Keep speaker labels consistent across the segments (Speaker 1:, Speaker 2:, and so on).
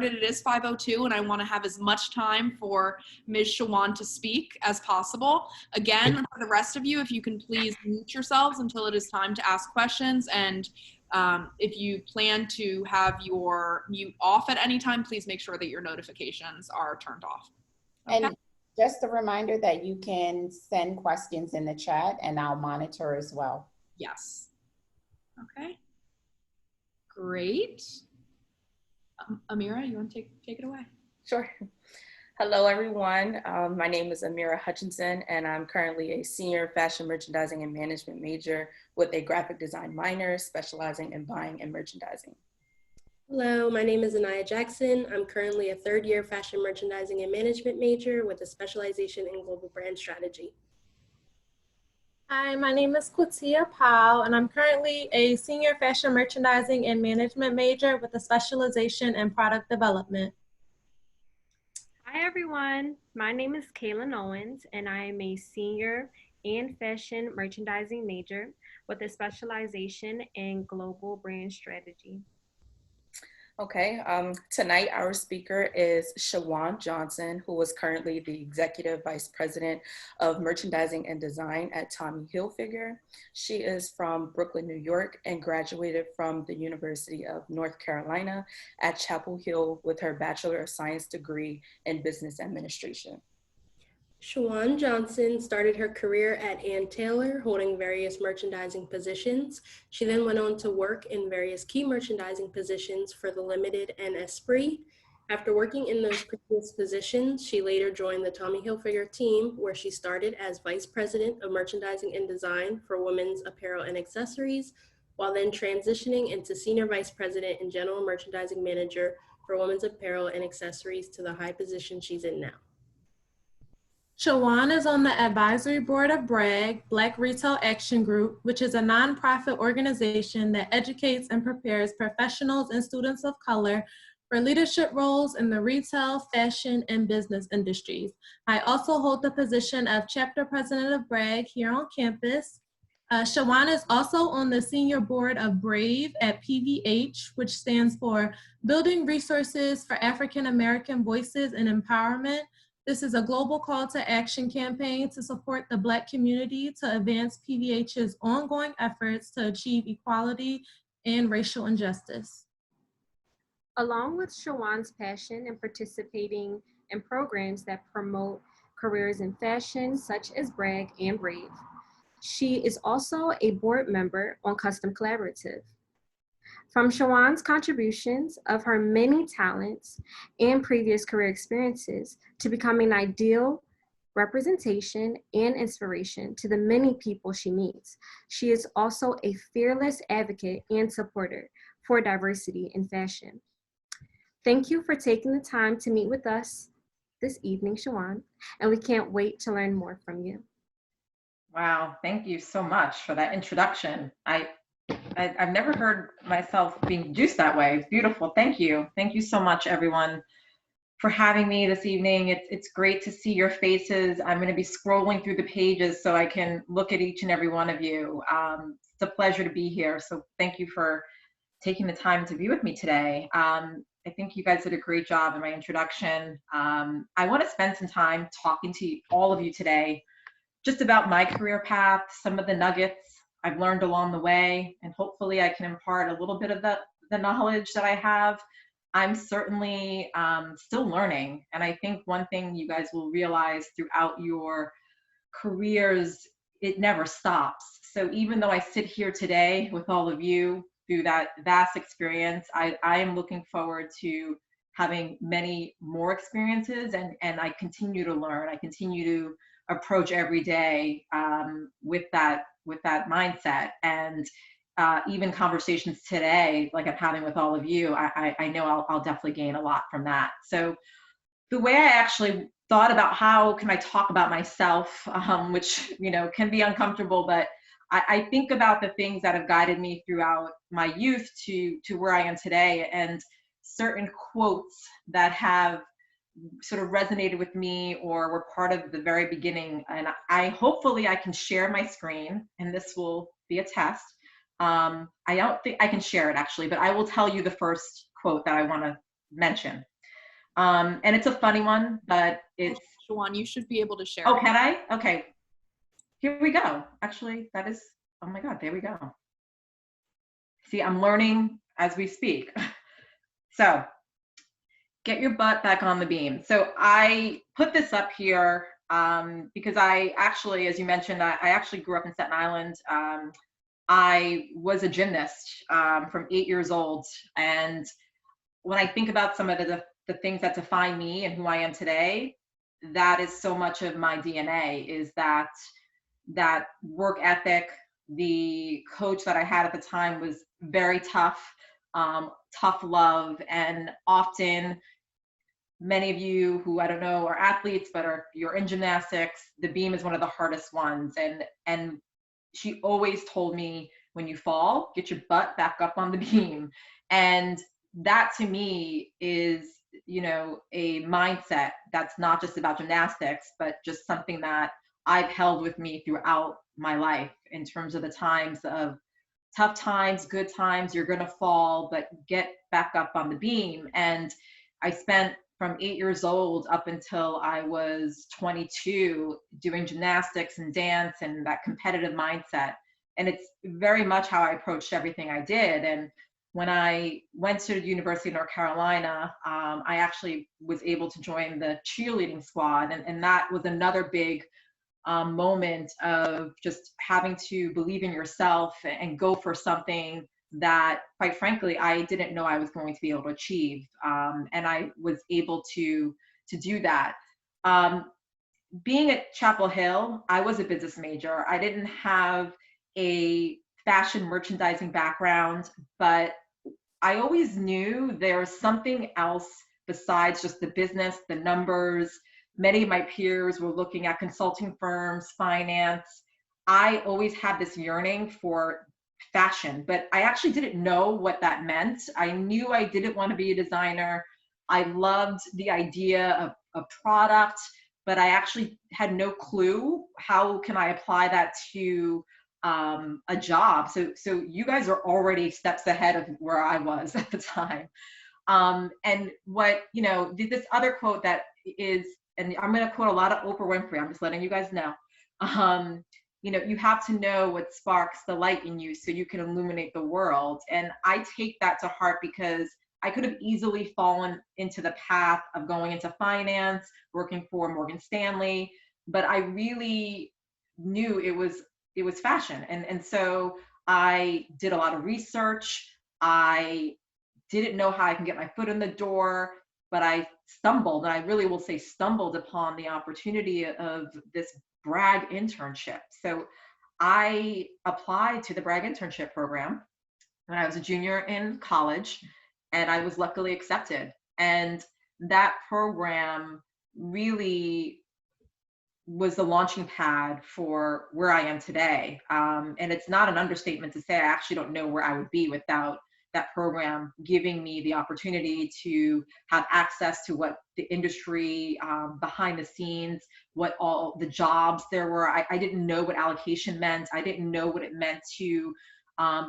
Speaker 1: it is 5:02 and I want to have as much time for Ms. Shawuan to speak as possible. Again, for the rest of you, if you can please mute yourselves until it is time to ask questions, and if you plan to have your mute off at any time, please make sure that your notifications are turned off. Okay?
Speaker 2: And just a reminder that you can send questions in the chat and I'll monitor as well.
Speaker 1: Yes. Okay. Great. Amira, you want to take it away?
Speaker 3: Sure. Hello, everyone. My name is Amira Hutchinson, and I'm currently a senior fashion merchandising and management major with a graphic design minor specializing in buying and merchandising.
Speaker 4: Hello, my name is Anaya Jackson. I'm currently a third-year fashion merchandising and management major with a specialization in global brand strategy.
Speaker 5: Hi, my name is Quatia Powell, and I'm currently a senior fashion merchandising and management major with a specialization in product development.
Speaker 6: Hi, everyone. My name is Kaylin Owens, and I am a senior and fashion merchandising major with a specialization in global brand strategy.
Speaker 3: Okay, tonight our speaker is Shawuan Johnson, who is currently the Executive Vice President of Merchandising and Design at Tommy Hilfiger. She is from Brooklyn, New York, and graduated from the University of North Carolina at Chapel Hill with her Bachelor of Science degree in Business Administration.
Speaker 4: Shawuan Johnson started her career at Ann Taylor, holding various merchandising positions. She then went on to work in various key merchandising positions for The Limited and Esprit. After working in those previous positions, she later joined the Tommy Hilfiger team, where she started as Vice President of Merchandising and Design for women's apparel and accessories, while then transitioning into Senior Vice President and General Merchandising Manager for women's apparel and accessories to the high position she's in now.
Speaker 5: Shawuan is on the advisory board of BRAG, Black Retail Action Group, which is a nonprofit organization that educates and prepares professionals and students of color for leadership roles in the retail, fashion, and business industries. I also hold the position of chapter president of BRAG here on campus. Shawuan is also on the senior board of BRAVE at PVH, which stands for Building Resources for African American Voices and Empowerment. This is a global call to action campaign to support the Black community to advance PVH's ongoing efforts to achieve equality and racial injustice.
Speaker 6: Along with Shawuan's passion in participating in programs that promote careers in fashion, such as BRAG and BRAVE, she is also a board member on Custom Collaborative. From Shawuan's contributions of her many talents and previous career experiences to becoming an ideal representation and inspiration to the many people she meets, she is also a fearless advocate and supporter for diversity in fashion. Thank you for taking the time to meet with us this evening, Shawuan, and we can't wait to learn more from you.
Speaker 7: Wow, thank you so much for that introduction. I've never heard myself being introduced that way. It's beautiful. Thank you. Thank you so much, everyone, for having me this evening. It's great to see your faces. I'm going to be scrolling through the pages so I can look at each and every one of you. It's a pleasure to be here. So thank you for taking the time to be with me today. I think you guys did a great job in my introduction. I want to spend some time talking to all of you today just about my career path, some of the nuggets I've learned along the way, and hopefully I can impart a little bit of the knowledge that I have. I'm certainly still learning, and I think one thing you guys will realize throughout your careers, it never stops. So even though I sit here today with all of you through that vast experience, I am looking forward to having many more experiences, and I continue to learn. I continue to approach every day with that mindset, and even conversations today, like I'm having with all of you, I know I'll definitely gain a lot from that. So the way I actually thought about how can I talk about myself, which can be uncomfortable, but I think about the things that have guided me throughout my youth to where I am today, and certain quotes that have sort of resonated with me or were part of the very beginning. And hopefully I can share my screen, and this will be a test. I don't think I can share it actually, but I will tell you the first quote that I want to mention. And it's a funny one, but it's.
Speaker 1: Shawuan, you should be able to share.
Speaker 7: Oh, can I? Okay. Here we go. Actually, that is, oh my God, there we go. See, I'm learning as we speak. So, get your butt back on the beam. So I put this up here because I actually, as you mentioned, I actually grew up in Staten Island. I was a gymnast from 8 years old. And when I think about some of the things that define me and who I am today, that is so much of my DNA, is that work ethic. The coach that I had at the time was very tough, tough love, and often many of you who I don't know are athletes, but you're in gymnastics, the beam is one of the hardest ones. And she always told me, when you fall, get your butt back up on the beam. And that to me is, you know, a mindset that's not just about gymnastics, but just something that I've held with me throughout my life in terms of the times of tough times, good times, you're going to fall, but get back up on the beam. And I spent from 8 years old up until I was 22 doing gymnastics and dance and that competitive mindset. And it's very much how I approached everything I did. And when I went to the University of North Carolina, I actually was able to join the cheerleading squad. And that was another big moment of just having to believe in yourself and go for something that, quite frankly, I didn't know I was going to be able to achieve. And I was able to do that. Being at Chapel Hill, I was a business major. I didn't have a fashion merchandising background, but I always knew there was something else besides just the business, the numbers. Many of my peers were looking at consulting firms, finance. I always had this yearning for fashion, but I actually didn't know what that meant. I knew I didn't want to be a designer. I loved the idea of a product, but I actually had no clue how can I apply that to a job. So you guys are already steps ahead of where I was at the time. And what, you know, this other quote that is, and I'm going to quote a lot of Oprah Winfrey, I'm just letting you guys know. You know, you have to know what sparks the light in you so you can illuminate the world. And I take that to heart because I could have easily fallen into the path of going into finance, working for Morgan Stanley, but I really knew it was fashion. And so I did a lot of research. I didn't know how I can get my foot in the door, but I stumbled, and I really will say stumbled upon the opportunity of this Bragg internship. So I applied to the Bragg internship program when I was a junior in college, and I was luckily accepted. And that program really was the launching pad for where I am today. And it's not an understatement to say I actually don't know where I would be without that program giving me the opportunity to have access to what the industry behind the scenes, what all the jobs there were. I didn't know what allocation meant. I didn't know what it meant to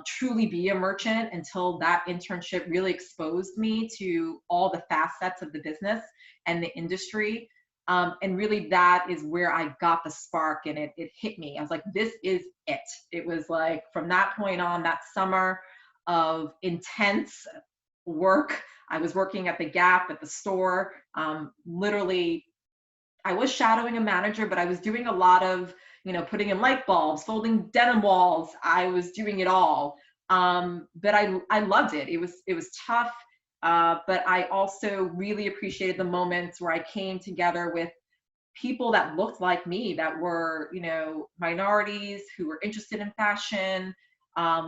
Speaker 7: truly be a merchant until that internship really exposed me to all the facets of the business and the industry. And really that is where I got the spark, and it hit me. I was like, this is it. It was like from that point on, that summer of intense work. I was working at the Gap, at the store. Literally, I was shadowing a manager, but I was doing a lot of, you know, putting in light bulbs, folding denim walls. I was doing it all. But I loved it. It was tough. But I also really appreciated the moments where I came together with people that looked like me, that were, you know, minorities who were interested in fashion.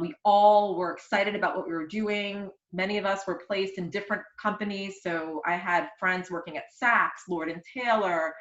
Speaker 7: We all were excited about what we were doing. Many of us were placed in different companies. So I had friends working at Saks, Lord & Taylor.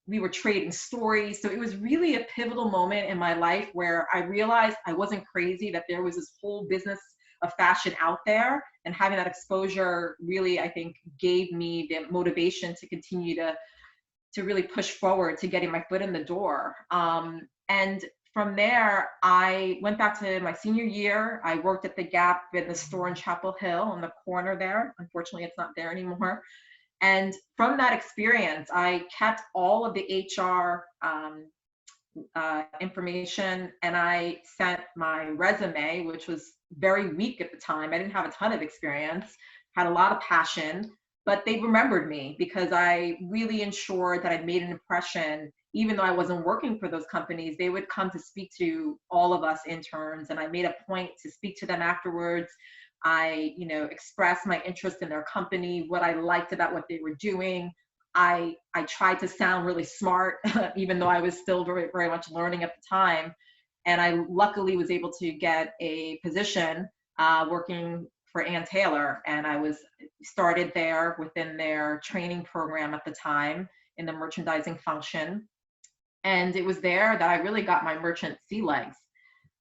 Speaker 7: We were trading stories. So it was really a pivotal moment in my life where I realized I wasn't crazy, that there was this whole business of fashion out there, and having that exposure really, I think, gave me the motivation to continue to really push forward to getting my foot in the door. And from there, I went back to my senior year. I worked at the Gap in the store in Chapel Hill on the corner there. Unfortunately, it's not there anymore. And from that experience, I kept all of the HR information, and I sent my resume, which was very weak at the time. I didn't have a ton of experience, had a lot of passion, but they remembered me because I really ensured that I'd made an impression. Even though I wasn't working for those companies, they would come to speak to all of us interns, and I made a point to speak to them afterwards. I, expressed my interest in their company, what I liked about what they were doing. I tried to sound really smart, even though I was still very, very much learning at the time. And I luckily was able to get a position working for Ann Taylor. And I was started there within their training program at the time in the merchandising function. And it was there that I really got my merchant sea legs.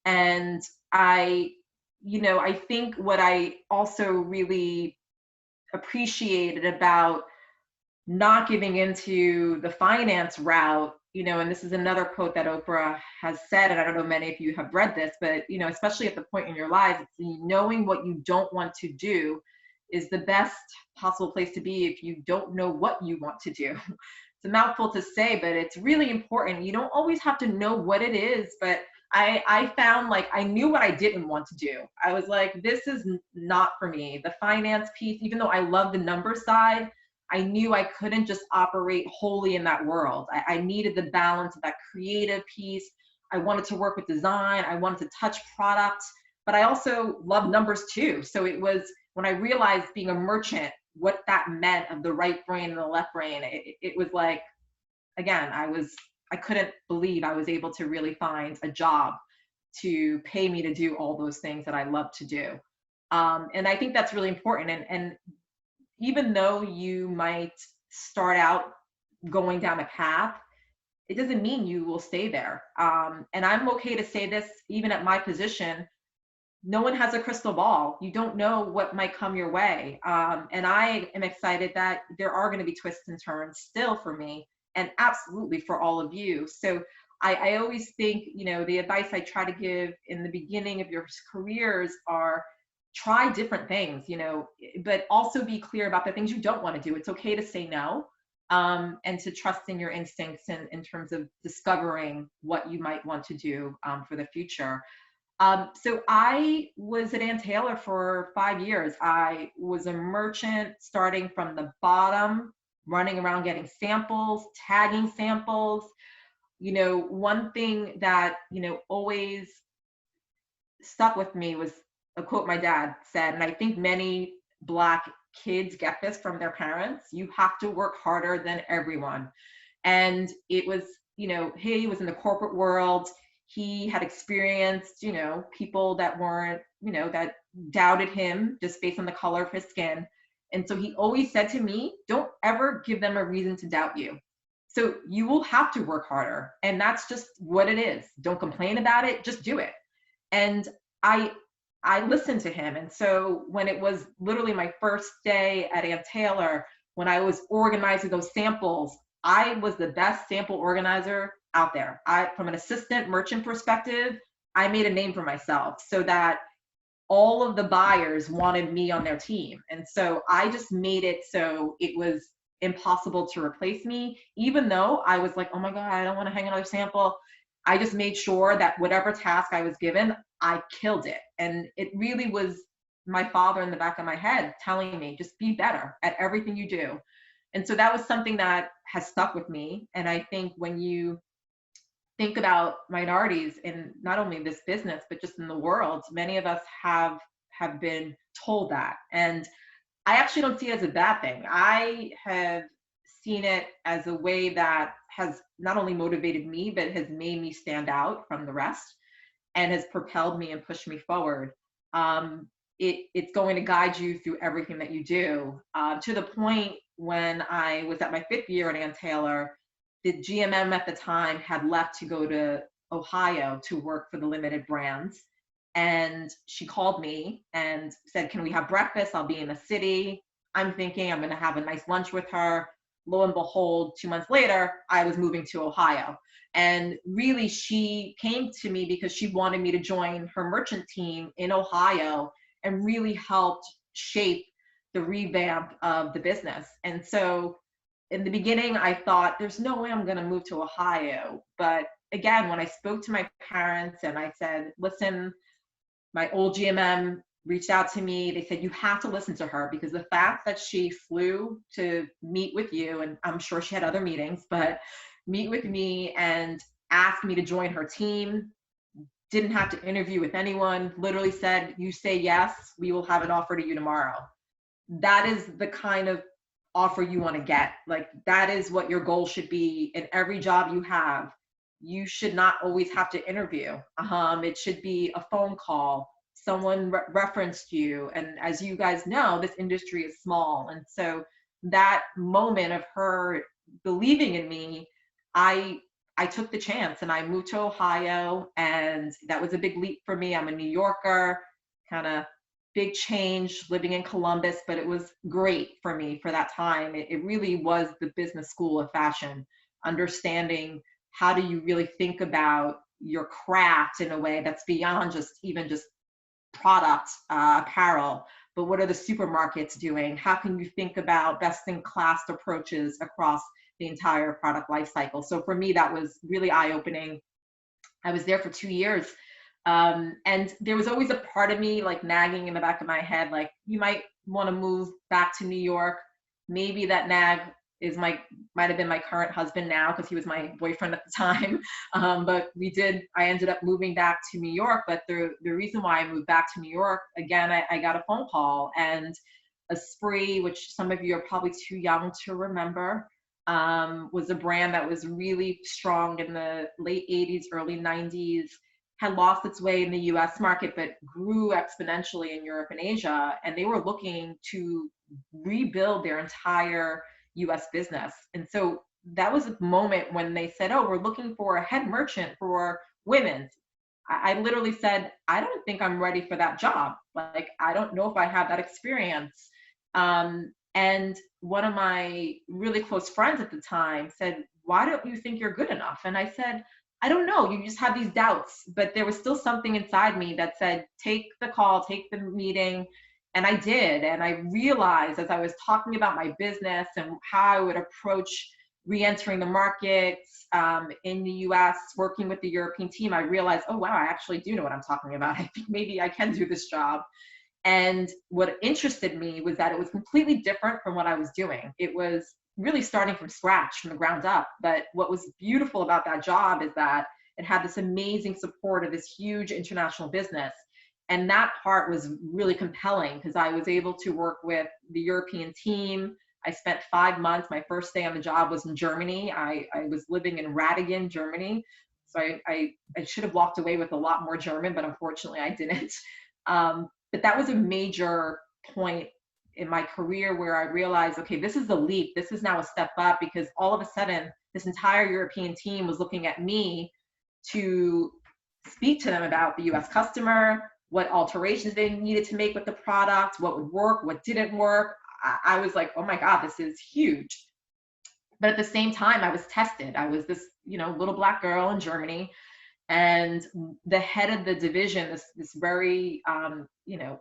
Speaker 7: And I think what I also really appreciated about not giving into the finance route, and this is another quote that Oprah has said, and I don't know many of you have read this, but, especially at the point in your lives, it's knowing what you don't want to do is the best possible place to be if you don't know what you want to do. It's a mouthful to say, but it's really important. You don't always have to know what it is, but I found like I knew what I didn't want to do. I was like, this is not for me. The finance piece, even though I love the number side, I knew I couldn't just operate wholly in that world. I needed the balance of that creative piece. I wanted to work with design. I wanted to touch product, but I also love numbers too. So it was when I realized being a merchant, what that meant of the right brain and the left brain, it was like, again, I couldn't believe I was able to really find a job to pay me to do all those things that I love to do. And I think that's really important. And even though you might start out going down a path, it doesn't mean you will stay there. And I'm okay to say this, even at my position, no one has a crystal ball. You don't know what might come your way. And I am excited that there are going to be twists and turns still for me, and absolutely for all of you. So I always think, the advice I try to give in the beginning of your careers are try different things, but also be clear about the things you don't want to do. It's okay to say no, and to trust in your instincts in terms of discovering what you might want to do for the future. So I was at Ann Taylor for 5 years. I was a merchant starting from the bottom, running around getting samples, tagging samples. One thing that, always stuck with me was a quote my dad said, and I think many Black kids get this from their parents: you have to work harder than everyone. And it was, he was in the corporate world. He had experienced, people that weren't, that doubted him just based on the color of his skin. And so he always said to me, don't ever give them a reason to doubt you. So you will have to work harder. And that's just what it is. Don't complain about it, just do it. And I listened to him. And so when it was literally my first day at Ann Taylor, when I was organizing those samples, I was the best sample organizer out there. From an assistant merchant perspective, I made a name for myself so that all of the buyers wanted me on their team. And so I just made it so it was impossible to replace me, even though I was like, oh my God, I don't want to hang another sample. I just made sure that whatever task I was given, I killed it. And it really was my father in the back of my head telling me, just be better at everything you do. And so that was something that has stuck with me. And I think when you think about minorities in not only this business, but just in the world, many of us have been told that. And I actually don't see it as a bad thing. I have seen it as a way that has not only motivated me, but has made me stand out from the rest and has propelled me and pushed me forward. It's going to guide you through everything that you do, to the point when I was at my 5th year at Ann Taylor, the GMM at the time had left to go to Ohio to work for the Limited Brands. And she called me and said, can we have breakfast? I'll be in the city. I'm thinking I'm going to have a nice lunch with her. lo and behold, 2 months later, I was moving to Ohio. And really, she came to me because she wanted me to join her merchant team in Ohio and really helped shape the revamp of the business. And so in the beginning, I thought, there's no way I'm going to move to Ohio. But again, when I spoke to my parents and I said, listen, my old GMM reached out to me. They said, you have to listen to her, because the fact that she flew to meet with you, and I'm sure she had other meetings, but meet with me and asked me to join her team, didn't have to interview with anyone, literally said, you say yes, we will have an offer to you tomorrow. That is the kind of offer you want to get. Like, that is what your goal should be in every job you have. You should not always have to interview. It should be a phone call. Someone referenced you. And as you guys know, this industry is small. And so that moment of her believing in me, I took the chance and I moved to Ohio, and that was a big leap for me. I'm a New Yorker, kind of big change living in Columbus, but it was great for me for that time. It really was the business school of fashion, understanding how do you really think about your craft in a way that's beyond just even just product, apparel, but what are the supermarkets doing? How can you think about best in class approaches across the entire product life cycle? So for me, that was really eye-opening. I was there for 2 years. And there was always a part of me like nagging in the back of my head, like, you might want to move back to New York. Maybe that nag is might have been my current husband now, because he was my boyfriend at the time. But I ended up moving back to New York. But the reason why I moved back to New York, again, I got a phone call, and Esprit, which some of you are probably too young to remember, was a brand that was really strong in the late 80s, early 90s, had lost its way in the US market, but grew exponentially in Europe and Asia. And they were looking to rebuild their entire US business. And so that was a moment when they said, oh, we're looking for a head merchant for women's. I literally said, I don't think I'm ready for that job. Like, I don't know if I have that experience. And one of my really close friends at the time said, why don't you think you're good enough? And I said, I don't know, you just have these doubts. But there was still something inside me that said, take the call, take the meeting. And I did. And I realized as I was talking about my business and how I would approach re-entering the markets in the US, working with the European team, I realized, oh, wow, I actually do know what I'm talking about. I think maybe I can do this job. And what interested me was that it was completely different from what I was doing. It was really starting from scratch, from the ground up. But what was beautiful about that job is that it had this amazing support of this huge international business. And that part was really compelling, because I was able to work with the European team. I spent 5 months. My first day on the job was in Germany. I was living in Ratingen, Germany. So I should have walked away with a lot more German, but unfortunately I didn't. But that was a major point in my career where I realized, okay, this is a leap. This is now a step up, because all of a sudden this entire European team was looking at me to speak to them about the US customer, what alterations they needed to make with the product, what would work, what didn't work. I was like, oh my God, this is huge. But at the same time, I was tested. I was this, little Black girl in Germany, and the head of the division, this very,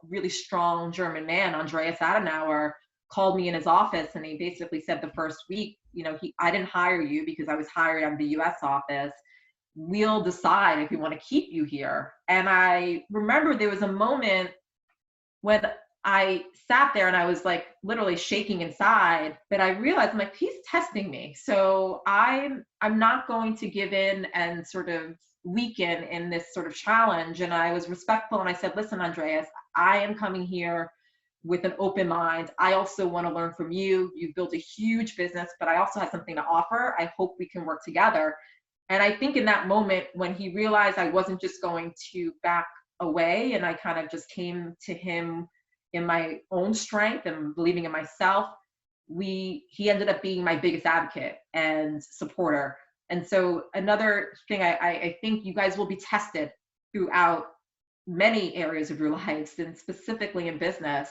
Speaker 7: really strong German man, Andreas Adenauer, called me in his office, and he basically said the first week, I didn't hire you because I was hired out of the US office. We'll decide if we want to keep you here. And I remember there was a moment when I sat there and I was like literally shaking inside, but I realized, I'm like, he's testing me. So I'm not going to give in and sort of weaken in this sort of challenge. And I was respectful, and I said, listen, Andreas, I am coming here with an open mind. I also want to learn from you. You've built a huge business, but I also have something to offer. I hope we can work together. And I think in that moment, when he realized I wasn't just going to back away, and I kind of just came to him in my own strength and believing in myself, he ended up being my biggest advocate and supporter. And so another thing, I think you guys will be tested throughout many areas of your lives, and specifically in business.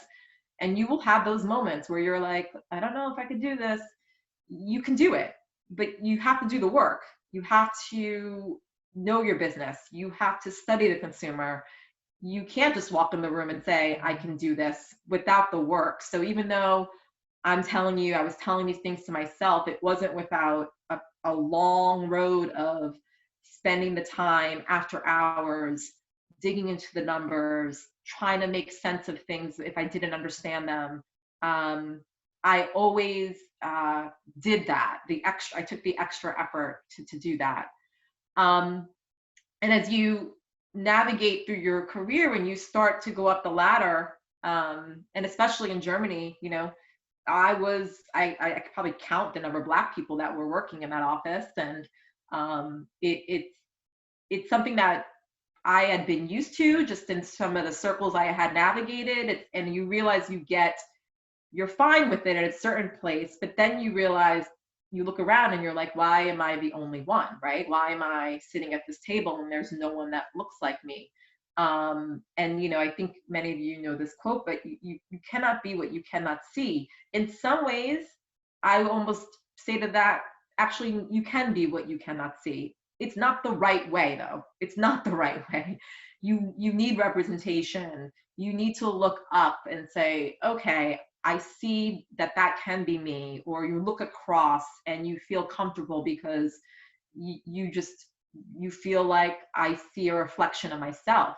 Speaker 7: And you will have those moments where you're like, I don't know if I could do this. you can do it, but you have to do the work. You have to know your business. You have to study the consumer. You can't just walk in the room and say, I can do this, without the work. So even though I'm telling you, I was telling these things to myself, it wasn't without a long road of spending the time after hours, digging into the numbers, trying to make sense of things if I didn't understand them. I always did that. I took the extra effort to do that. And as you navigate through your career, when you start to go up the ladder, and especially in Germany, you know, I could probably count the number of Black people that were working in that office, and it's something that I had been used to just in some of the circles I had navigated. And you realize you're fine with it at a certain place, but then you realize, you look around and you're like, why am I the only one, right? Why am I sitting at this table and there's no one that looks like me? And, you know, I think many of you know this quote, but you cannot be what you cannot see. In some ways, I almost say to that, actually, you can be what you cannot see. It's not the right way, though. It's not the right way. You need representation. You need to look up and say, okay, I see that can be me. Or you look across and you feel comfortable because you feel like I see a reflection of myself.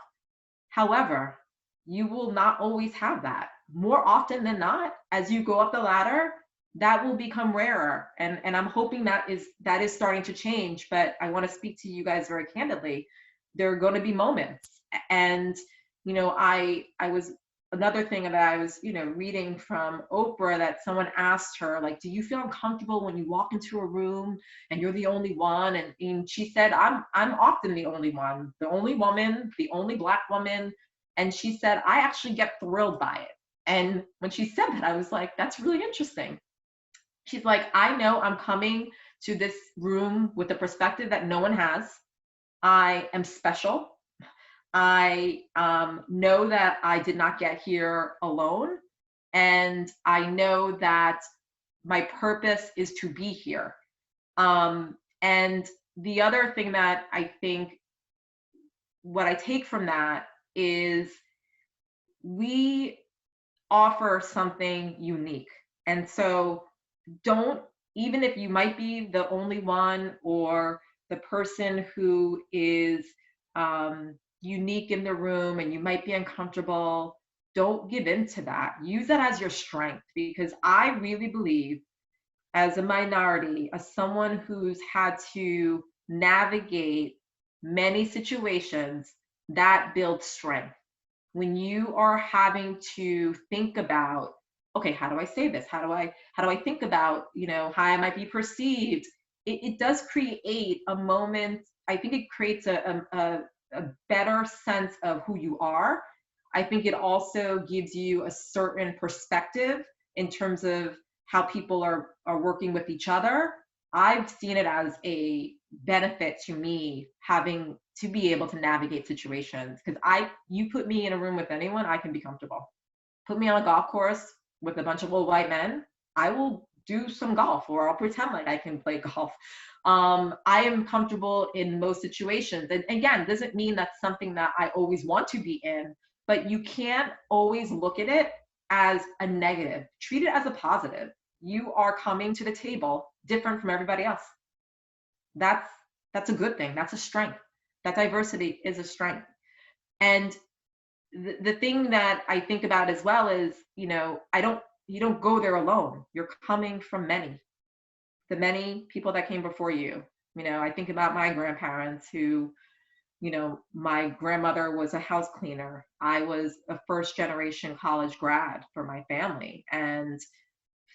Speaker 7: However, you will not always have that. More often than not, as you go up the ladder, that will become rarer. And I'm hoping that is starting to change, but I want to speak to you guys very candidly. There are going to be moments. And, you know, I was, another thing that I was, you know, reading from Oprah, that someone asked her, like, do you feel uncomfortable when you walk into a room and you're the only one? And she said, I'm often the only one, the only woman, the only Black woman. And she said, I actually get thrilled by it. And when she said that, I was like, that's really interesting. She's like, I know I'm coming to this room with a perspective that no one has. I am special. I know that I did not get here alone. And I know that my purpose is to be here. And the other thing that I think, what I take from that is, we offer something unique. And so even if you might be the only one or the person who is unique in the room and you might be uncomfortable, don't give in to that. Use that as your strength, because I really believe, as a minority, as someone who's had to navigate many situations, that builds strength. When you are having to think about, okay, how do I say this? How do I think about, you know, how I might be perceived? It does create a moment. I think it creates a better sense of who you are. I think it also gives you a certain perspective in terms of how people are working with each other. I've seen it as a benefit to me, having to be able to navigate situations, because you put me in a room with anyone, I can be comfortable. Put me on a golf course with a bunch of old white men, I will do some golf, or I'll pretend like I can play golf. I am comfortable in most situations. And again, doesn't mean that's something that I always want to be in, but you can't always look at it as a negative. Treat it as a positive. You are coming to the table different from everybody else. That's a good thing. That's a strength. That diversity is a strength. And the thing that I think about as well is, you know, you don't go there alone. You're coming from the many people that came before you. You know, I think about my grandparents who, you know, my grandmother was a house cleaner. I was a first generation college grad for my family. And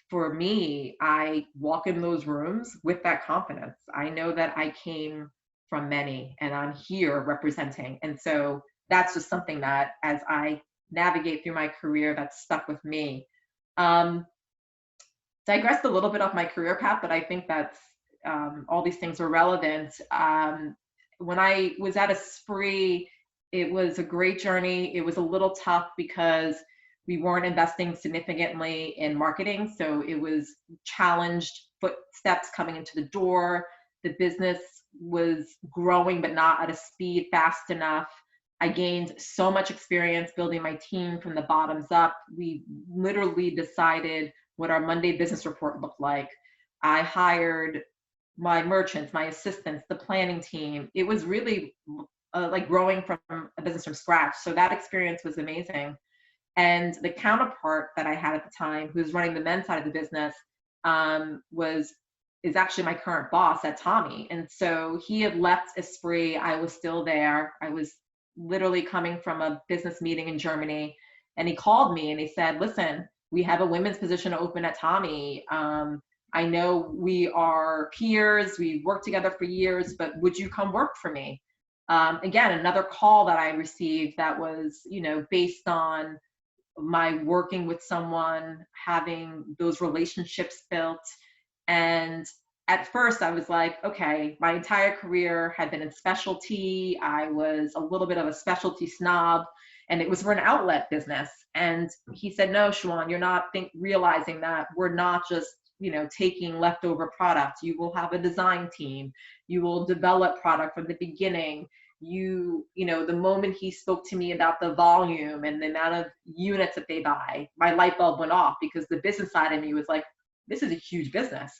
Speaker 7: for me, I walk in those rooms with that confidence. I know that I came from many and I'm here representing. And so that's just something that, as I navigate through my career, that's stuck with me. Digressed a little bit off my career path, but I think that's all these things are relevant. When I was at Esprit, it was a great journey. It was a little tough because we weren't investing significantly in marketing, so it was challenged footsteps coming into the door. The business was growing, but not at a speed fast enough. I gained so much experience building my team from the bottoms up. We literally decided what our Monday business report looked like. I hired my merchants, my assistants, the planning team. It was really like growing from a business from scratch. So that experience was amazing. And the counterpart that I had at the time, who was running the men's side of the business, is actually my current boss at Tommy. And so he had left Esprit. I was still there. I was literally coming from a business meeting in Germany. And he called me and he said, listen, we have a women's position open at Tommy. I know we are peers. We've worked together for years, but would you come work for me? Again, another call that I received that was, based on my working with someone, having those relationships built. And at first I was like, okay, my entire career had been in specialty. I was a little bit of a specialty snob, and it was for an outlet business. And he said, no, Shawuan, you're not realizing that we're not just, taking leftover product. You will have a design team. You will develop product from the beginning. The moment he spoke to me about the volume and the amount of units that they buy, my light bulb went off, because the business side of me was like, this is a huge business.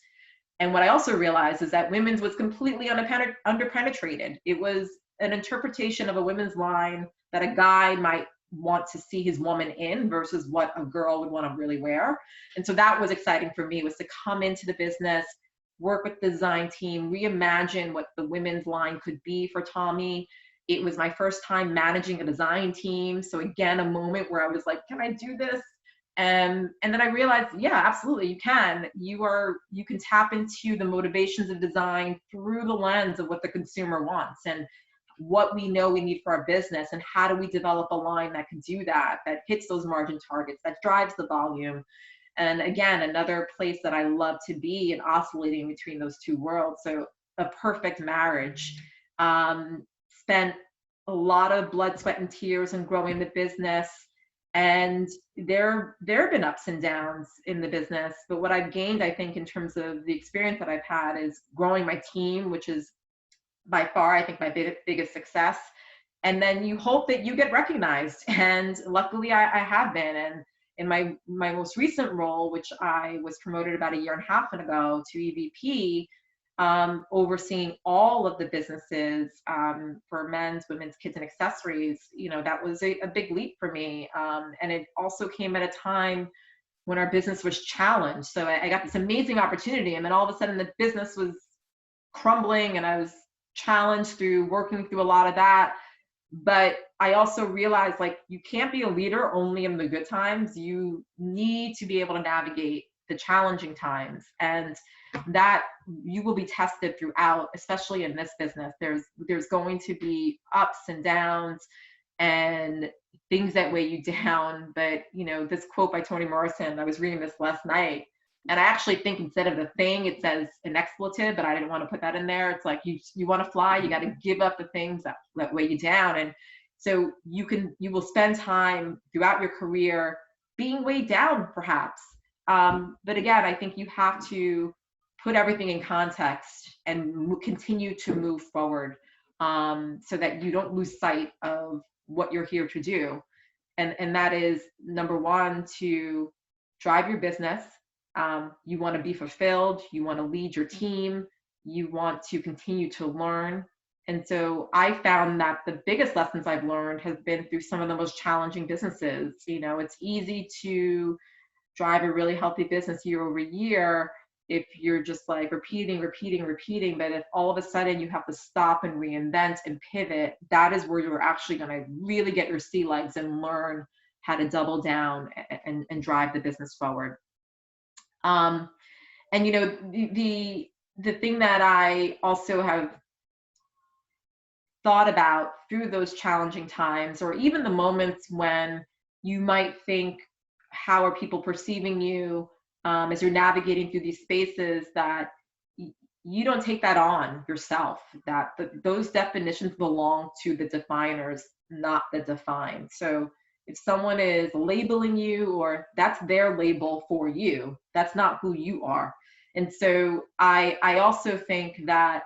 Speaker 7: And what I also realized is that women's was completely underpenetrated. It was an interpretation of a women's line that a guy might want to see his woman in versus what a girl would want to really wear. And so that was exciting for me, was to come into the business, work with the design team, reimagine what the women's line could be for Tommy. It was my first time managing a design team. So again, a moment where I was like, can I do this? And then I realized, yeah, absolutely, you can. You can tap into the motivations of design through the lens of what the consumer wants and what we know we need for our business, and how do we develop a line that can do that hits those margin targets, that drives the volume. And again, another place that I love to be, and oscillating between those two worlds. So a perfect marriage. Spent a lot of blood, sweat, and tears in growing the business. And there have been ups and downs in the business, but what I've gained, I think, in terms of the experience that I've had, is growing my team, which is by far, I think, my biggest success. And then you hope that you get recognized. And luckily I have been. And in my most recent role, which I was promoted about 1.5 years ago to EVP, overseeing all of the businesses for men's, women's, kids, and accessories, that was a big leap for me. And it also came at a time when our business was challenged. So I got this amazing opportunity, and then all of a sudden the business was crumbling, and I was challenged through working through a lot of that. But I also realized, like, you can't be a leader only in the good times. You need to be able to navigate the challenging times, and that you will be tested throughout, especially in this business. There's going to be ups and downs and things that weigh you down. But this quote by Toni Morrison, I was reading this last night, and I actually think instead of the thing, it says an expletive, but I didn't want to put that in there. It's like, you want to fly, you got to give up the things that weigh you down. And so you will spend time throughout your career being weighed down, perhaps. But again, I think you have to put everything in context and continue to move forward, so that you don't lose sight of what you're here to do. And that is, number one, to drive your business. You want to be fulfilled. You want to lead your team. You want to continue to learn. And so I found that the biggest lessons I've learned has been through some of the most challenging businesses. It's easy to drive a really healthy business year over year if you're just like repeating. But if all of a sudden you have to stop and reinvent and pivot, that is where you're actually going to really get your sea legs and learn how to double down and drive the business forward. And the thing that I also have thought about through those challenging times, or even the moments when you might think, how are people perceiving you, as you're navigating through these spaces, that you don't take that on yourself, that those definitions belong to the definers, not the defined. So if someone is labeling you, or that's their label for you, that's not who you are. And so I also think that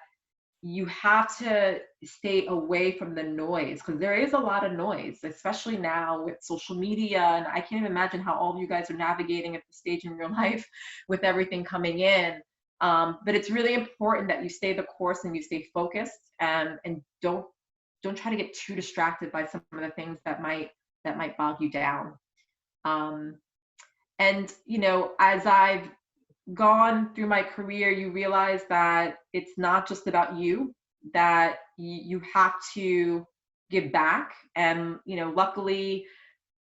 Speaker 7: you have to stay away from the noise, because there is a lot of noise, especially now with social media. And I can't even imagine how all of you guys are navigating at the stage in your life with everything coming in. But it's really important that you stay the course and you stay focused, and don't try to get too distracted by some of the things that might bog you down. And you know, as I've gone through my career, you realize that it's not just about you, that you have to give back. And you know, luckily,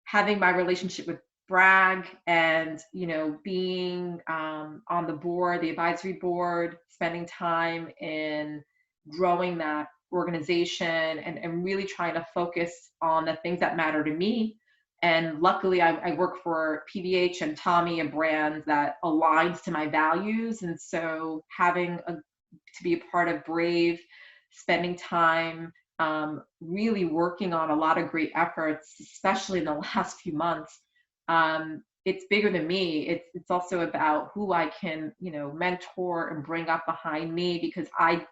Speaker 7: having my relationship with Bragg, and you know, being on the board, the advisory board, spending time in growing that organization, and really trying to focus on the things that matter to me. And luckily, I work for PVH and Tommy, a brand that aligns to my values. And so having to be a part of Brave, spending time really working on a lot of great efforts, especially in the last few months. It's bigger than me. It's also about who I can, you know, mentor and bring up behind me, because I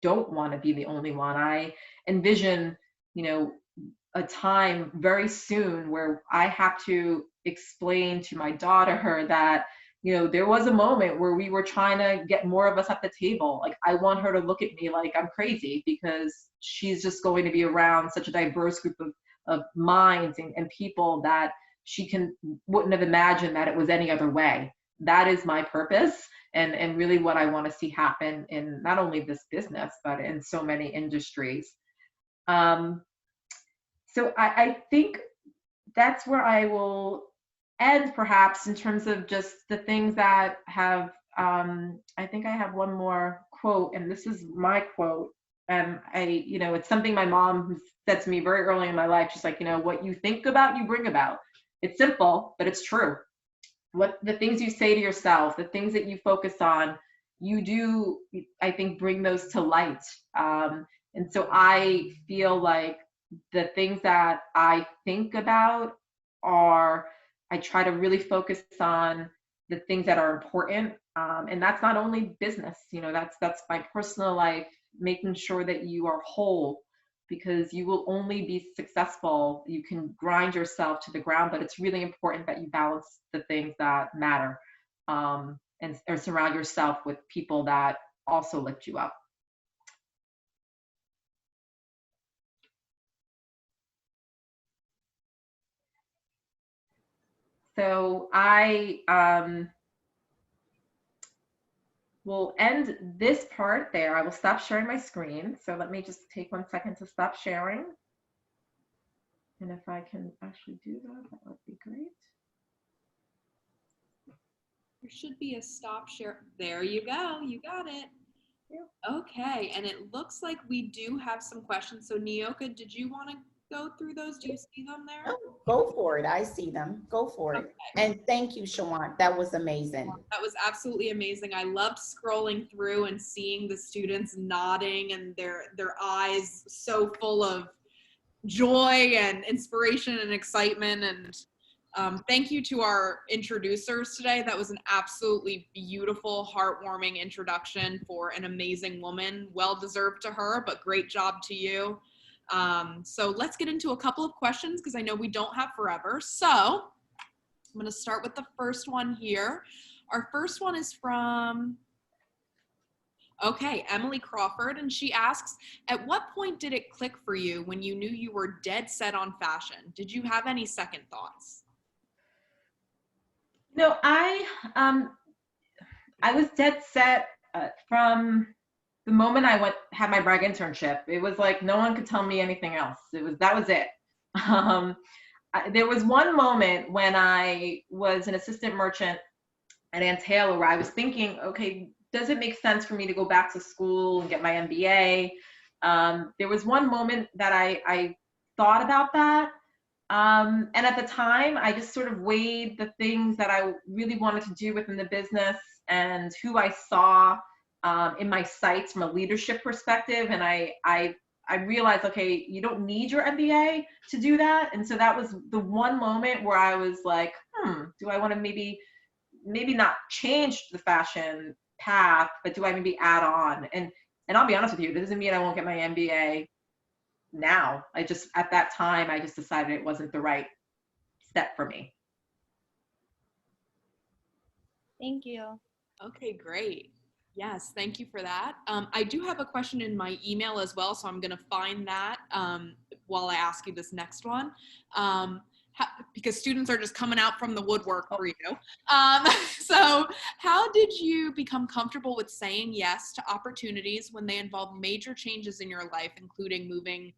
Speaker 7: don't want to be the only one. I envision, you know, a time very soon where I have to explain to my daughter that, you know, there was a moment where we were trying to get more of us at the table. Like, I want her to look at me like I'm crazy, because she's just going to be around such a diverse group of minds and people that she wouldn't have imagined that it was any other way. That is my purpose, and really what I want to see happen in not only this business, but in so many industries. So I think that's where I will end, perhaps, in terms of just the things that have, I think I have one more quote, and this is my quote. And you know, it's something my mom said to me very early in my life. She's like, you know, what you think about, you bring about. It's simple, but it's true. What the things you say to yourself, the things that you focus on, you do, I think, bring those to light. And so I feel like the things that I think about I try to really focus on the things that are important. And that's not only business, you know, that's my personal life, making sure that you are whole, because you will only be successful. You can grind yourself to the ground, but it's really important that you balance the things that matter, or surround yourself with people that also lift you up. So I will end this part there. I will stop sharing my screen. So let me just take 1 second to stop sharing. And if I can actually do that, that would be great.
Speaker 1: There should be a stop share. There you go. You got it. Yeah. Okay. And it looks like we do have some questions. So Nyoka, did you want to go through those? Do you see them there?
Speaker 2: Oh, go for it. I see them. Go for it. Okay. And thank you, Shawuan. That was amazing.
Speaker 1: That was absolutely amazing. I loved scrolling through and seeing the students nodding and their eyes so full of joy and inspiration and excitement. And thank you to our introducers today. That was an absolutely beautiful, heartwarming introduction for an amazing woman. Well deserved to her, but great job to you. So let's get into a couple of questions, because I know we don't have forever. So I'm going to start with the first one here. Our first one is from, okay, Emily Crawford, and she asks, at what point did it click for you when you knew you were dead set on fashion? Did you have any second thoughts?
Speaker 7: No, I was dead set from the moment I had my Bragg internship. It was like no one could tell me anything else. That was it. There was one moment when I was an assistant merchant at Ann Taylor where I was thinking, okay, does it make sense for me to go back to school and get my MBA? There was one moment that I thought about that. And at the time, I just sort of weighed the things that I really wanted to do within the business and who I saw in my sights from a leadership perspective. And I realized, okay, you don't need your MBA to do that. And so that was the one moment where I was like, do I want to maybe maybe not change the fashion path, but do I maybe add on? And I'll be honest with you, this doesn't mean I won't get my MBA now. I just, at that time, I just decided it wasn't the right step for me.
Speaker 8: Thank you.
Speaker 1: Okay, great. Yes, thank you for that. I do have a question in my email as well, so I'm going to find that while I ask you this next one. Because students are just coming out from the woodwork for you. So how did you become comfortable with saying yes to opportunities when they involve major changes in your life, including moving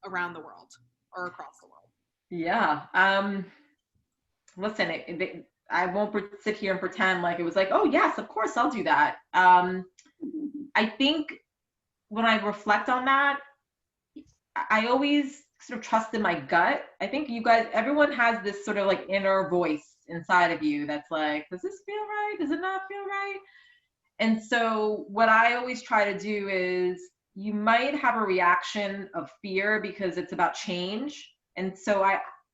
Speaker 1: around the world or across the world?
Speaker 7: Yeah. Listen, I won't sit here and pretend like it was like, oh yes, of course I'll do that. I think when I reflect on that, I always sort of trusted my gut. I think you guys, everyone has this sort of like inner voice inside of you that's like, does this feel right? Does it not feel right? And so what I always try to do is, you might have a reaction of fear because it's about change. And so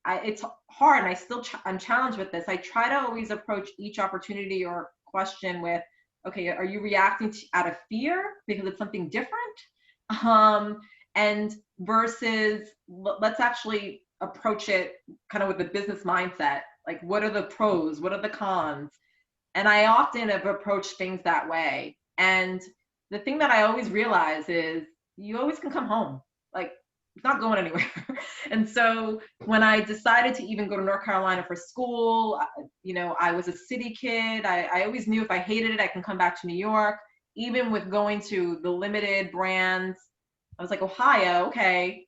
Speaker 7: it's hard, and I'm challenged with this. I try to always approach each opportunity or question with, okay, are you reacting out of fear because it's something different? And versus, let's actually approach it kind of with a business mindset. Like, what are the pros? What are the cons? And I often have approached things that way. And the thing that I always realize is, you always can come home. Like, it's not going anywhere. And so when I decided to even go to North Carolina for school, you know, I was a city kid. I always knew if I hated it, I can come back to New York. Even with going to the limited brands, I was like, Ohio, okay,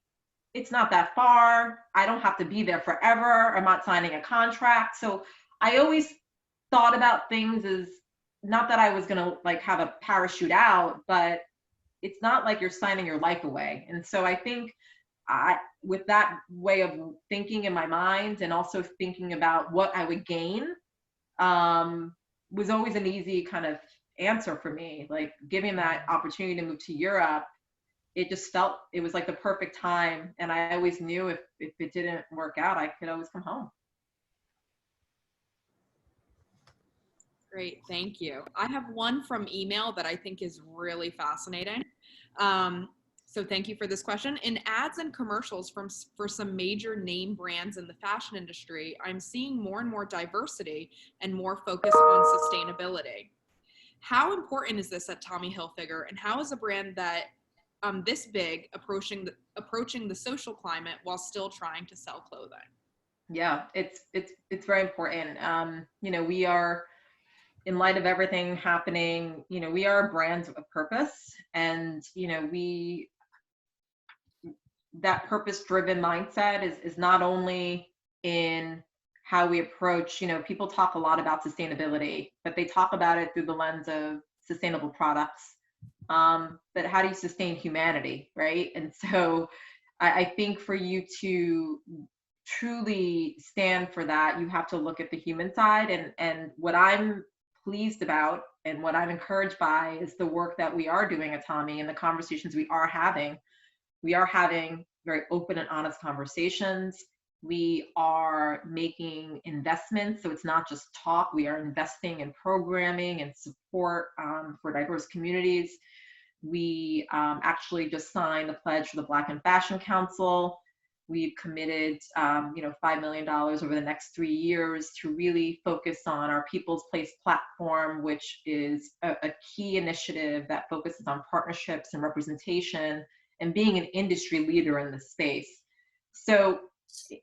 Speaker 7: it's not that far. I don't have to be there forever. I'm not signing a contract. So I always thought about things as, not that I was gonna like have a parachute out, but it's not like you're signing your life away. And so I think with that way of thinking in my mind, and also thinking about what I would gain, was always an easy kind of answer for me. Like, giving that opportunity to move to Europe, it just felt, it was like the perfect time. And I always knew if it didn't work out, I could always come home.
Speaker 1: Great, thank you. I have one from email that I think is really fascinating. So thank you for this question. In ads and commercials for some major name brands in the fashion industry, I'm seeing more and more diversity and more focus on sustainability. How important is this at Tommy Hilfiger, and how is a brand that this big approaching the social climate while still trying to sell clothing?
Speaker 7: Yeah, it's very important. You know, we are, in light of everything happening, you know, we are a brand of purpose, and, you know, that purpose-driven mindset is not only in how we approach, you know, people talk a lot about sustainability, but they talk about it through the lens of sustainable products. But how do you sustain humanity, right? And so I think for you to truly stand for that, you have to look at the human side. And what I'm pleased about and what I'm encouraged by is the work that we are doing at Tommy, and the conversations we are having. We are having very open and honest conversations. We are making investments, so it's not just talk. We are investing in programming and support for diverse communities. We actually just signed the pledge for the Black in Fashion Council. We've committed, you know, $5 million over the next 3 years to really focus on our People's Place platform, which is a key initiative that focuses on partnerships and representation and being an industry leader in this space. So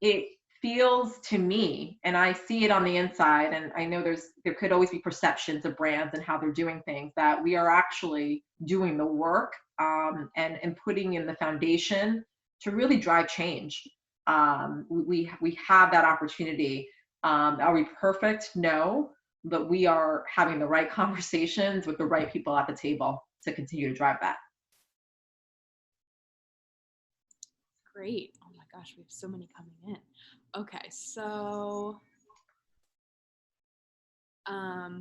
Speaker 7: it feels to me, and I see it on the inside, and I know there could always be perceptions of brands and how they're doing things, that we are actually doing the work and putting in the foundation to really drive change. We have that opportunity. Are we perfect? No, but we are having the right conversations with the right people at the table to continue to drive that.
Speaker 1: Great. Oh my gosh, we have so many coming in. Okay, so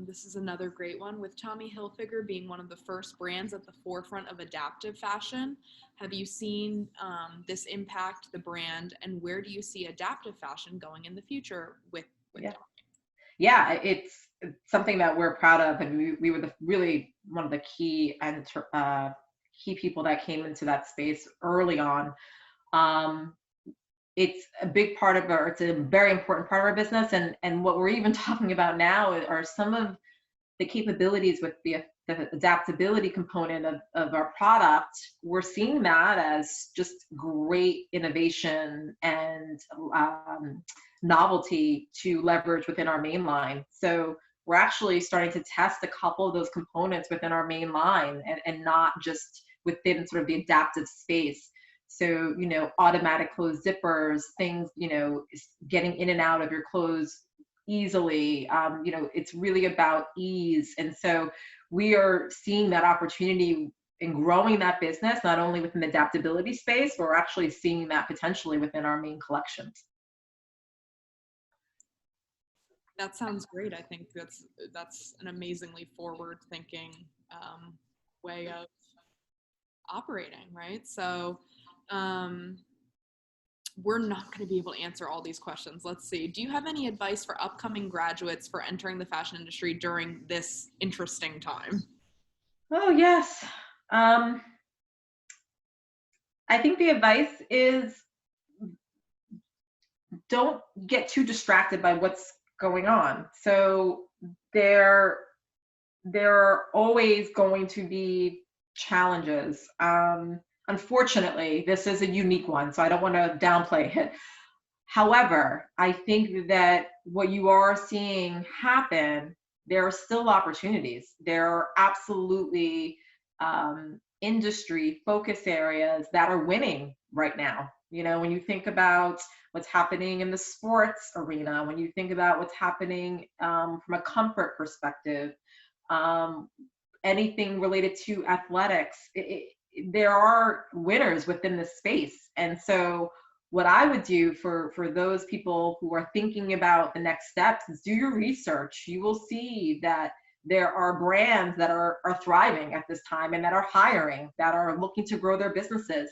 Speaker 1: this is another great one. With Tommy Hilfiger being one of the first brands at the forefront of adaptive fashion, have you seen this impact the brand, and where do you see adaptive fashion going in the future with
Speaker 7: Yeah.
Speaker 1: Tommy?
Speaker 7: yeah, it's something that we're proud of, and we were really one of the key people that came into that space early on. Um, it's a big part of it's a very important part of our business, and what we're even talking about now are some of the capabilities with the adaptability component of our product. We're seeing that as just great innovation and novelty to leverage within our main line. So we're actually starting to test a couple of those components within our main line, and not just within sort of the adaptive space. So, automatic closed zippers, things, getting in and out of your clothes easily. It's really about ease. And so we are seeing that opportunity in growing that business, not only within the adaptability space, but we're actually seeing that potentially within our main collections.
Speaker 1: That sounds great. I think that's an amazingly forward-thinking way of operating, right? So we're not going to be able to answer all these questions. Let's see. Do you have any advice for upcoming graduates for entering the fashion industry during this interesting time?
Speaker 7: Oh, yes. I think the advice is don't get too distracted by what's going on. So there are always going to be challenges. Unfortunately, this is a unique one, so I don't want to downplay it. However, I think that what you are seeing happen, there are still opportunities. There are absolutely industry focus areas that are winning right now. When you think about what's happening in the sports arena, when you think about what's happening from a comfort perspective, anything related to athletics, there are winners within this space. And so what I would do for those people who are thinking about the next steps is do your research. You will see that there are brands that are thriving at this time and that are hiring, that are looking to grow their businesses.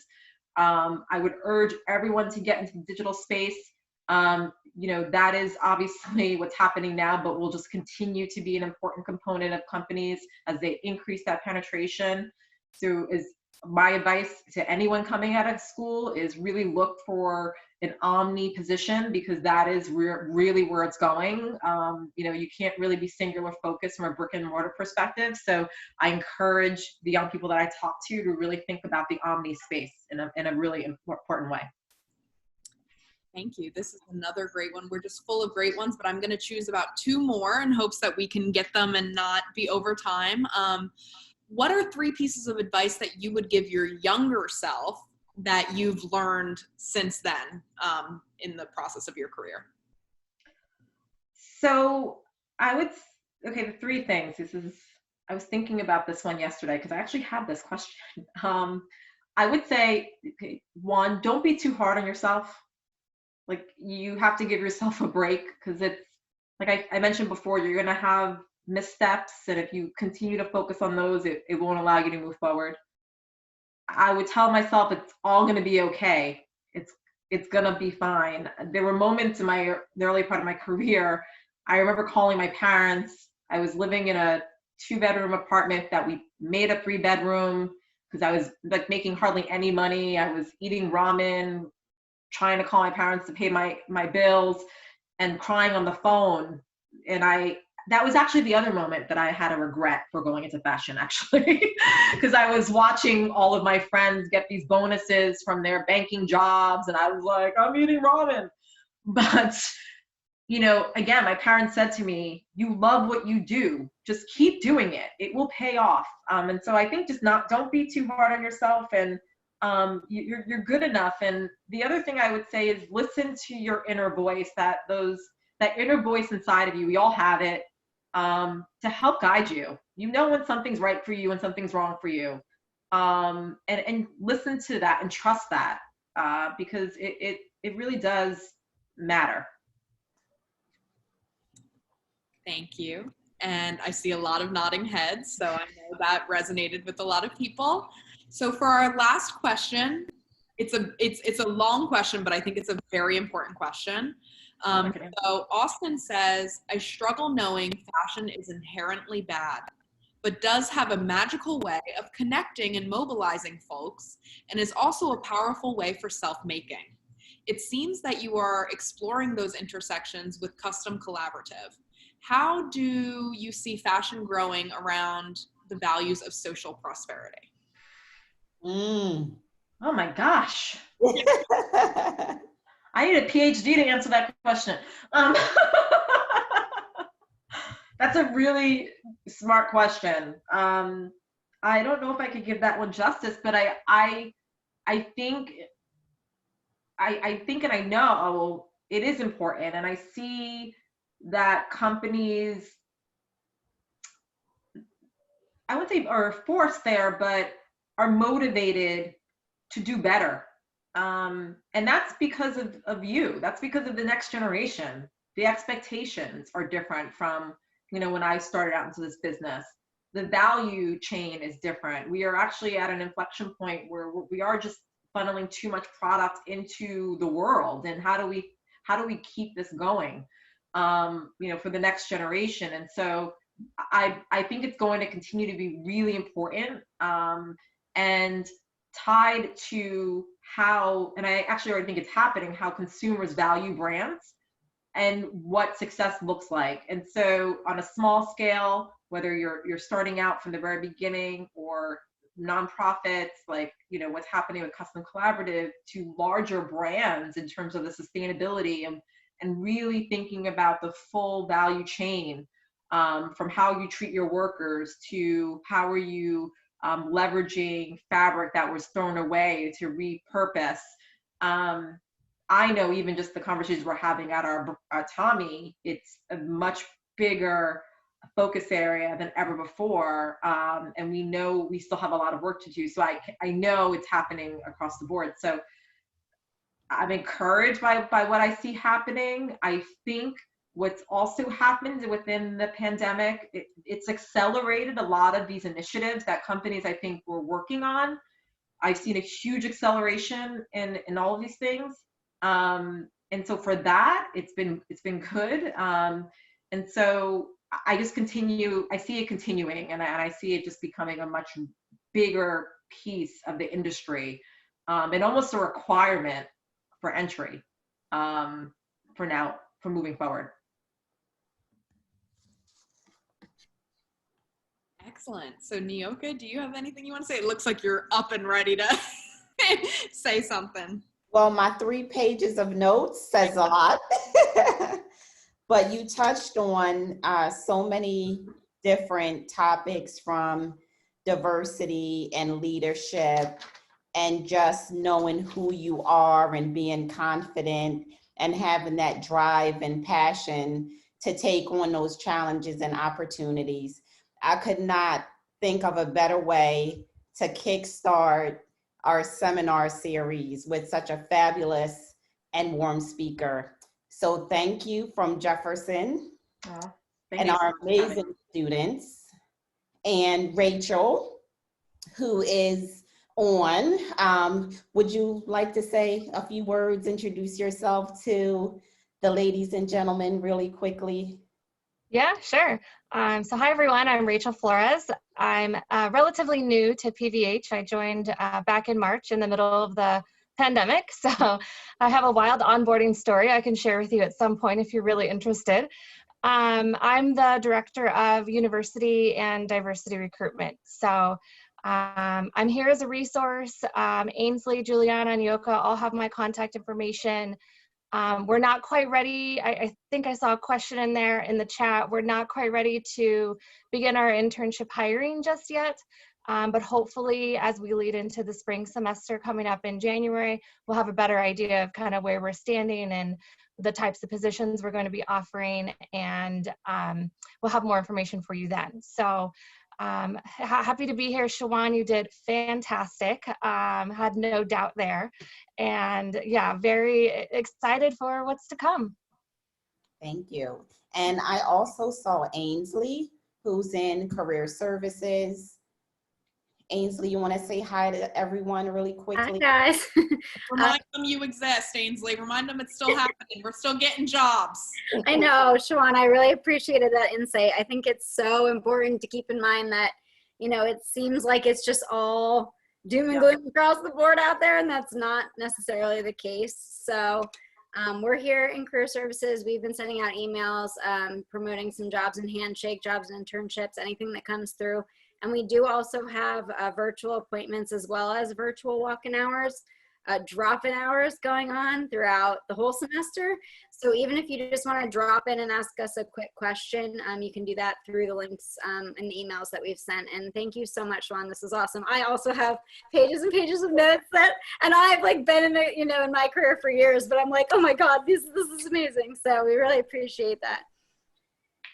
Speaker 7: I would urge everyone to get into the digital space. That is obviously what's happening now, but will just continue to be an important component of companies as they increase that penetration. So my advice to anyone coming out of school is really look for an omni position, because that is really where it's going. You can't really be singular focused from a brick and mortar perspective. So I encourage the young people that I talk to really think about the omni space in a really important way.
Speaker 1: Thank you. This is another great one. We're just full of great ones, but I'm going to choose about 2 more in hopes that we can get them and not be over time. What are 3 pieces of advice that you would give your younger self that you've learned since then in the process of your career?
Speaker 7: So the 3 things. I was thinking about this one yesterday because I actually had this question. I would say, 1, don't be too hard on yourself. Like, you have to give yourself a break, because it's like I mentioned before, you're going to have missteps, and if you continue to focus on those, it won't allow you to move forward. I would tell myself it's all going to be okay. It's going to be fine. There were moments in the early part of my career, I remember calling my parents. I was living in a 2-bedroom apartment that we made a 3-bedroom because I was like making hardly any money. I was eating ramen, trying to call my parents to pay my bills, and crying on the phone. And that was actually the other moment that I had a regret for going into fashion, actually, because I was watching all of my friends get these bonuses from their banking jobs, and I was like, I'm eating ramen. But, again, my parents said to me, you love what you do, just keep doing it. It will pay off. And so I think don't be too hard on yourself, and you're good enough. And the other thing I would say is listen to your inner voice, that inner voice inside of you, we all have it, to help guide you. When something's right for you and something's wrong for you. And listen to that and trust that, because it really does matter.
Speaker 1: Thank you. And I see a lot of nodding heads, so I know that resonated with a lot of people. So for our last question, it's a long question, but I think it's a very important question. So Austin says, I struggle knowing fashion is inherently bad, but does have a magical way of connecting and mobilizing folks, and is also a powerful way for self-making. It seems that you are exploring those intersections with Custom Collaborative. How do you see fashion growing around the values of social prosperity?
Speaker 7: Oh my gosh. I need a PhD to answer that question. That's a really smart question. I don't know if I could give that one justice, but I think and I know it is important, and I see that companies, I wouldn't say are forced there, but are motivated to do better. And that's because of you. That's because of the next generation. The expectations are different from, when I started out into this business. The value chain is different. We are actually at an inflection point where we are just funneling too much product into the world. And how do we keep this going, for the next generation? And so I think it's going to continue to be really important, and tied to how, and I actually already think it's happening, how consumers value brands and what success looks like. And so on a small scale, whether you're starting out from the very beginning, or nonprofits, like, what's happening with Custom Collaborative, to larger brands in terms of the sustainability and really thinking about the full value chain, from how you treat your workers to how are you leveraging fabric that was thrown away to repurpose. I know even just the conversations we're having at our Tommy, it's a much bigger focus area than ever before. And we know we still have a lot of work to do. So I know it's happening across the board. So I'm encouraged by what I see happening. I think what's also happened within the pandemic, it's accelerated a lot of these initiatives that companies, I think, were working on. I've seen a huge acceleration in all of these things. And so for that, it's been good. And so I see it continuing, and I see it just becoming a much bigger piece of the industry, and almost a requirement for entry, for moving forward.
Speaker 1: Excellent. So Nyoka, do you have anything you want to say? It looks like you're up and ready to say something.
Speaker 2: Well, my 3 pages of notes says a lot, but you touched on so many different topics, from diversity and leadership, and just knowing who you are and being confident and having that drive and passion to take on those challenges and opportunities. I could not think of a better way to kickstart our seminar series with such a fabulous and warm speaker. So thank you from Jefferson and our amazing students, and Rachel, who is on. Would you like to say a few words, introduce yourself to the ladies and gentlemen really quickly?
Speaker 9: Yeah, sure. So hi, everyone. I'm Rachel Flores. I'm relatively new to PVH. I joined back in March in the middle of the pandemic. So I have a wild onboarding story I can share with you at some point if you're really interested. I'm the director of university and diversity recruitment. So I'm here as a resource. Ainsley, Juliana, and Yoka all have my contact information. We're not quite ready. I think I saw a question in there in the chat. We're not quite ready to begin our internship hiring just yet. But hopefully, as we lead into the spring semester coming up in January, we'll have a better idea of kind of where we're standing and the types of positions we're going to be offering, and we'll have more information for you then. So happy to be here, Shawuan. You did fantastic. Had no doubt there. And yeah, very excited for what's to come.
Speaker 2: Thank you. And I also saw Ainsley, who's in career services. Ainsley, you want to say hi to everyone really
Speaker 10: Hi
Speaker 2: quickly?
Speaker 10: guys.
Speaker 1: Remind them you exist, Ainsley. Remind them it's still happening. We're still getting jobs.
Speaker 10: I know, Shawuan, I really appreciated that insight. I think it's so important to keep in mind that, you know, it seems like it's just all doom and gloom across the board out there, and that's not necessarily the case. So we're here in Career Services. We've been sending out emails, promoting some jobs and handshake, jobs and internships, anything that comes through. And we do also have virtual appointments as well as virtual walk-in hours, drop-in hours going on throughout the whole semester. So even if you just want to drop in and ask us a quick question, you can do that through the links and the emails that we've sent. And thank you so much, Shawuan. This is awesome. I also have pages and pages of notes and I've like been in it, you know, in my career for years, but I'm like, oh my God, this is amazing. So we really appreciate that.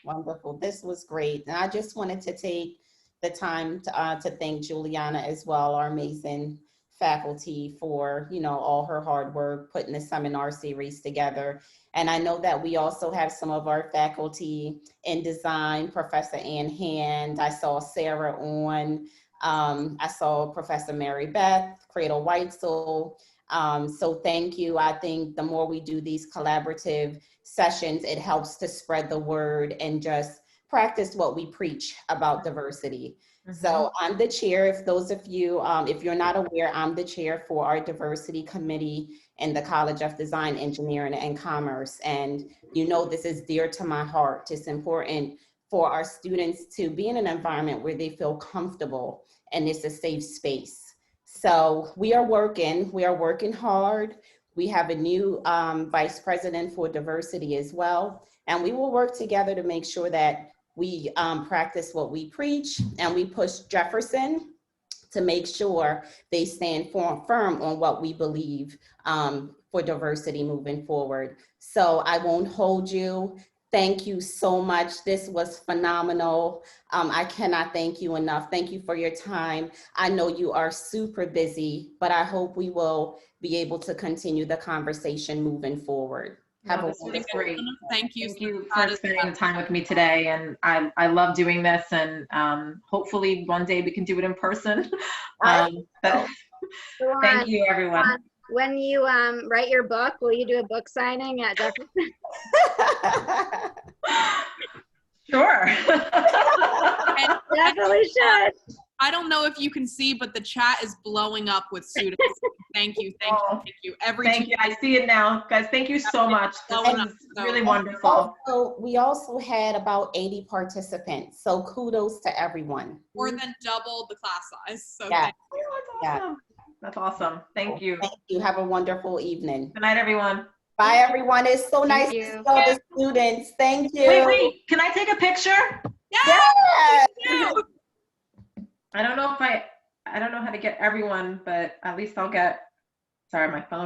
Speaker 2: Wonderful. This was great. And I just wanted to take the time to thank Juliana as well, our amazing faculty, for, you know, all her hard work putting the seminar series together. And I know that we also have some of our faculty in design, Professor Ann Hand. I saw Sarah on. I saw Professor Mary Beth, Cradle Weitzel. So thank you. I think the more we do these collaborative sessions, it helps to spread the word and just practice what we preach about diversity. So I'm the chair. If those of you, if you're not aware, I'm the chair for our diversity committee in the College of Design, Engineering, and Commerce. And you know, this is dear to my heart. It's important for our students to be in an environment where they feel comfortable and it's a safe space. So we are working hard. We have a new vice president for diversity as well. And we will work together to make sure that we practice what we preach, and we push Jefferson to make sure they stand firm on what we believe for diversity moving forward. So I won't hold you. Thank you so much. This was phenomenal. I cannot thank you enough. Thank you for your time. I know you are super busy, but I hope we will be able to continue the conversation moving forward.
Speaker 7: This was great.
Speaker 1: Thank you.
Speaker 7: Thank you for spending the time with me today. And I love doing this, and hopefully one day we can do it in person. Thank you, everyone.
Speaker 10: When you write your book, will you do a book signing at Jefferson?
Speaker 7: Sure.
Speaker 10: Definitely should.
Speaker 1: I don't know if you can see, but the chat is blowing up with students. Thank you, thank you, thank you.
Speaker 7: Thank you. I see it now, guys. Thank you so much. This is really wonderful.
Speaker 2: We also had about 80 participants, so kudos to everyone.
Speaker 1: More than double the class size. So
Speaker 2: yeah.
Speaker 7: That's awesome. That's awesome. Thank you.
Speaker 2: Thank you. Have a wonderful evening.
Speaker 7: Good night, everyone.
Speaker 2: Bye, everyone. It's so nice to see all the students. Thank you.
Speaker 7: Wait. Can I take a picture?
Speaker 2: Yes.
Speaker 7: I don't know how to get everyone, but at least I'll get, sorry, my phone